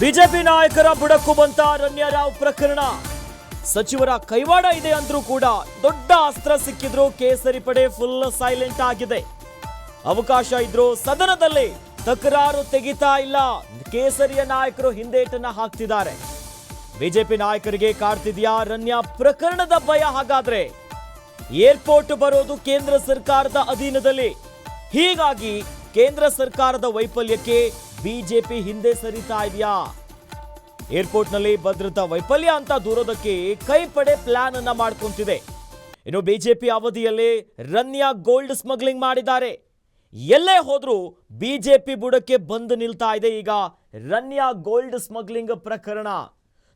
BJP ನಾಯಕರ ಬುಡಕ್ಕೂ ಬಂತ ರಣ್ಯಾರಾವ್ ಪ್ರಕರಣ. ಸಚಿವರ ಕೈವಾಡ ಇದೆ ಅಂದ್ರೂ ಕೂಡ ದೊಡ್ಡ ಅಸ್ತ್ರ ಸಿಕ್ಕಿದ್ರು ಕೇಸರಿ ಪಡೆ ಫುಲ್ ಸೈಲೆಂಟ್ ಆಗಿದೆ. ಅವಕಾಶ ಇದ್ರು ಸದನದಲ್ಲಿ ತಕರಾರು ತೆಗಿತಾ ಇಲ್ಲ. ಕೇಸರಿಯ ನಾಯಕರು ಹಿಂದೇಟನ್ನ ಹಾಕ್ತಿದ್ದಾರೆ. ಬಿಜೆಪಿ ನಾಯಕರಿಗೆ ಕಾಡ್ತಿದ್ಯಾ ರಣ್ಯಾ ಪ್ರಕರಣದ ಭಯ? ಹಾಗಾದ್ರೆ ಏರ್ಪೋರ್ಟ್ ಬರೋದು ಕೇಂದ್ರ ಸರ್ಕಾರದ ಅಧೀನದಲ್ಲಿ. ಹೀಗಾಗಿ ಕೇಂದ್ರ ಸರ್ಕಾರದ ವೈಫಲ್ಯಕ್ಕೆ ಬಿಜೆಪಿ ಹಿಂದೆ ಸರಿತಾ ಇದೆಯಾ? ಏರ್ಪೋರ್ಟ್ ನಲ್ಲಿ ಭದ್ರತಾ ವೈಫಲ್ಯ ಅಂತ ದೂರೋದಕ್ಕೆ ಕೈಪಡೆ ಪ್ಲಾನ್ ಅನ್ನ ಮಾಡ್ಕೊಂತಿದೆ. ಇನ್ನು ಬಿಜೆಪಿ ಅವಧಿಯಲ್ಲೇ ರಣ್ಯಾ ಗೋಲ್ಡ್ ಸ್ಮಗ್ಲಿಂಗ್ ಮಾಡಿದ್ದಾರೆ. ಎಲ್ಲೇ ಹೋದ್ರೂ ಬಿಜೆಪಿ ಬುಡಕ್ಕೆ ಬಂದು ನಿಲ್ತಾ ಇದೆ ಈಗ ರಣ್ಯಾ ಗೋಲ್ಡ್ ಸ್ಮಗ್ಲಿಂಗ್ ಪ್ರಕರಣ.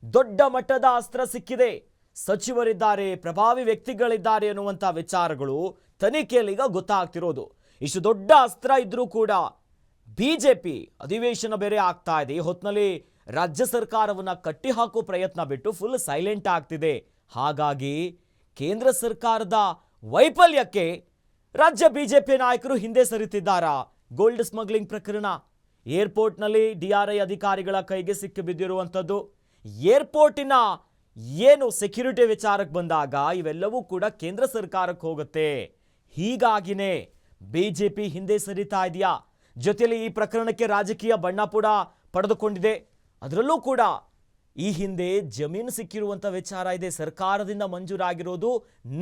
ದೊಡ್ಡ ಮಟ್ಟದ ಅಸ್ತ್ರ ಸಿಕ್ಕಿದೆ. ಸಚಿವರಿದ್ದಾರೆ, ಪ್ರಭಾವಿ ವ್ಯಕ್ತಿಗಳಿದ್ದಾರೆ ಅನ್ನುವಂಥ ವಿಚಾರಗಳು ತನಿಖೆಯಲ್ಲಿ ಈಗ ಗೊತ್ತಾಗ್ತಿರೋದು. ಇಷ್ಟು ದೊಡ್ಡ ಅಸ್ತ್ರ ಇದ್ರೂ ಕೂಡ ಬಿಜೆಪಿ ಅಧಿವೇಶನ ಬೇರೆ ಆಗ್ತಾ ಇದೆ. ಈ ಹೊತ್ತಿನಲ್ಲಿ ರಾಜ್ಯ ಸರ್ಕಾರವನ್ನ ಕಟ್ಟಿ ಹಾಕೋ ಪ್ರಯತ್ನ ಬಿಟ್ಟು ಫುಲ್ ಸೈಲೆಂಟ್ ಆಗ್ತಿದೆ. ಹಾಗಾಗಿ ಕೇಂದ್ರ ಸರ್ಕಾರದ ವೈಫಲ್ಯಕ್ಕೆ ರಾಜ್ಯ ಬಿಜೆಪಿ ನಾಯಕರು ಹಿಂದೆ ಸರಿತಿದ್ದಾರಾ? ಗೋಲ್ಡ್ ಸ್ಮಗ್ಲಿಂಗ್ ಪ್ರಕರಣ ಏರ್ಪೋರ್ಟ್ನಲ್ಲಿ ಡಿಆರ್ಐ ಅಧಿಕಾರಿಗಳ ಕೈಗೆ ಸಿಕ್ಕಿ ಬಿದ್ದಿರುವಂಥದ್ದು. ಏರ್ಪೋರ್ಟಿನ ಏನು ಸೆಕ್ಯೂರಿಟಿ ವಿಚಾರಕ್ಕೆ ಬಂದಾಗ ಇವೆಲ್ಲವೂ ಕೂಡ ಕೇಂದ್ರ ಸರ್ಕಾರಕ್ಕೆ ಹೋಗುತ್ತೆ. ಹೀಗಾಗಿನೇ ಬಿಜೆಪಿ ಹಿಂದೆ ಸರಿತಾ ಇದೆಯಾ? ಜೊತೆಯಲ್ಲಿ ಈ ಪ್ರಕರಣಕ್ಕೆ ರಾಜಕೀಯ ಬಣ್ಣ ಕೂಡ ಪಡೆದುಕೊಂಡಿದೆ. ಅದರಲ್ಲೂ ಕೂಡ ಈ ಹಿಂದೆ ಜಮೀನು ಸಿಕ್ಕಿರುವಂಥ ವಿಚಾರ ಇದೆ. ಸರ್ಕಾರದಿಂದ ಮಂಜೂರಾಗಿರೋದು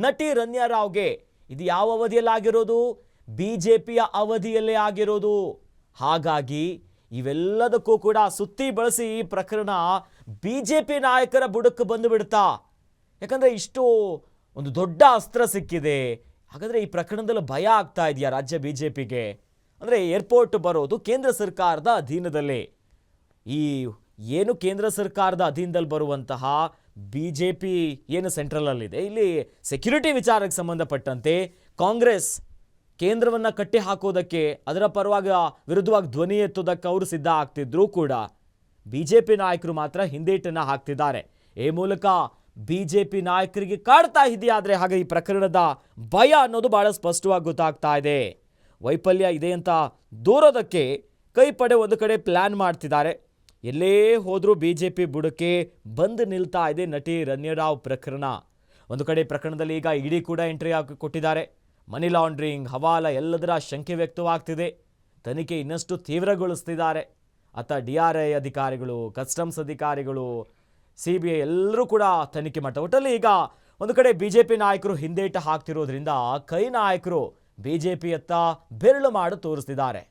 ನಟಿ ರಣ್ಯಾರಾವ್ಗೆ. ಇದು ಯಾವ ಅವಧಿಯಲ್ಲಿ ಆಗಿರೋದು? ಬಿಜೆಪಿಯ ಅವಧಿಯಲ್ಲೇ ಆಗಿರೋದು. ಹಾಗಾಗಿ ಇವೆಲ್ಲದಕ್ಕೂ ಕೂಡ ಸುತ್ತಿ ಬಳಸಿ ಈ ಪ್ರಕರಣ ಬಿಜೆಪಿ ನಾಯಕರ ಬುಡಕ್ಕೆ ಬಂದು ಬಿಡ್ತಾ. ಯಾಕಂದ್ರೆ ಇಷ್ಟು ಒಂದು ದೊಡ್ಡ ಅಸ್ತ್ರ ಸಿಕ್ಕಿದೆ. ಹಾಗಾದ್ರೆ ಈ ಪ್ರಕರಣದಲ್ಲಿ ಭಯ ಆಗ್ತಾ ಇದೆಯಾ ರಾಜ್ಯ ಬಿಜೆಪಿಗೆ? ಅಂದರೆ ಏರ್ಪೋರ್ಟ್ ಬರೋದು ಕೇಂದ್ರ ಸರ್ಕಾರದ ಅಧೀನದಲ್ಲಿ. ಈ ಏನು ಕೇಂದ್ರ ಸರ್ಕಾರದ ಅಧೀನದಲ್ಲಿ ಬರುವಂತಹ ಬಿಜೆಪಿ ಏನು ಸೆಂಟ್ರಲಲ್ಲಿದೆ, ಇಲ್ಲಿ ಸೆಕ್ಯೂರಿಟಿ ವಿಚಾರಕ್ಕೆ ಸಂಬಂಧಪಟ್ಟಂತೆ ಕಾಂಗ್ರೆಸ್ ಕೇಂದ್ರವನ್ನು ಕಟ್ಟಿ ಹಾಕೋದಕ್ಕೆ, ಅದರ ಪರವಾಗಿ ವಿರುದ್ಧವಾಗಿ ಧ್ವನಿ ಎತ್ತೋದಕ್ಕೆ ಅವರು ಸಿದ್ಧ ಆಗ್ತಿದ್ರೂ ಕೂಡ ಬಿಜೆಪಿ ನಾಯಕರು ಮಾತ್ರ ಹಿಂದೇಟನ್ನು ಹಾಕ್ತಿದ್ದಾರೆ. ಈ ಮೂಲಕ ಬಿಜೆಪಿ ನಾಯಕರಿಗೆ ಕಾಡ್ತಾ ಇದೆಯಾ? ಆದರೆ ಹಾಗೆ ಈ ಪ್ರಕರಣದ ಭಯ ಅನ್ನೋದು ಬಹಳ ಸ್ಪಷ್ಟವಾಗಿ ಗೊತ್ತಾಗ್ತಾ ಇದೆ. ವೈಫಲ್ಯ ಇದೆ ಅಂತ ದೂರೋದಕ್ಕೆ ಕೈಪಡೆ ಒಂದು ಕಡೆ ಪ್ಲಾನ್ ಮಾಡ್ತಿದ್ದಾರೆ. ಎಲ್ಲೇ ಹೋದರೂ ಬಿಜೆಪಿ ಬುಡಕ್ಕೆ ಬಂದು ನಿಲ್ತಾ ಇದೆ ನಟಿ ರಣ್ಯಾರಾವ್ ಪ್ರಕರಣ. ಒಂದು ಕಡೆ ಪ್ರಕರಣದಲ್ಲಿ ಈಗ ಇಡಿ ಕೂಡ ಎಂಟ್ರಿ ಕೊಟ್ಟಿದ್ದಾರೆ. ಮನಿ ಲಾಂಡ್ರಿಂಗ್, ಹವಾಲ ಎಲ್ಲದರ ಶಂಕೆ ವ್ಯಕ್ತವಾಗ್ತಿದೆ. ತನಿಖೆ ಇನ್ನಷ್ಟು ತೀವ್ರಗೊಳಿಸ್ತಿದ್ದಾರೆ. ಅತ್ತ ಡಿಆರ್ಐ ಅಧಿಕಾರಿಗಳು, ಕಸ್ಟಮ್ಸ್ ಅಧಿಕಾರಿಗಳು, CBI ಎಲ್ಲರೂ ಕೂಡ ತನಿಖೆ ಮಾಡ್ತಾರೆ. ಒಟ್ಟಲ್ಲಿ ಈಗ ಒಂದು ಕಡೆ ಬಿಜೆಪಿ ನಾಯಕರು ಹಿಂದೇಟ ಹಾಕ್ತಿರೋದ್ರಿಂದ ಕೈ ನಾಯಕರು ಬಿಜೆಪಿ ಅತ್ತ ಬೆರಳು ಮಾಡಿ ತೋರಿಸ್ತಿದ್ದಾರೆ.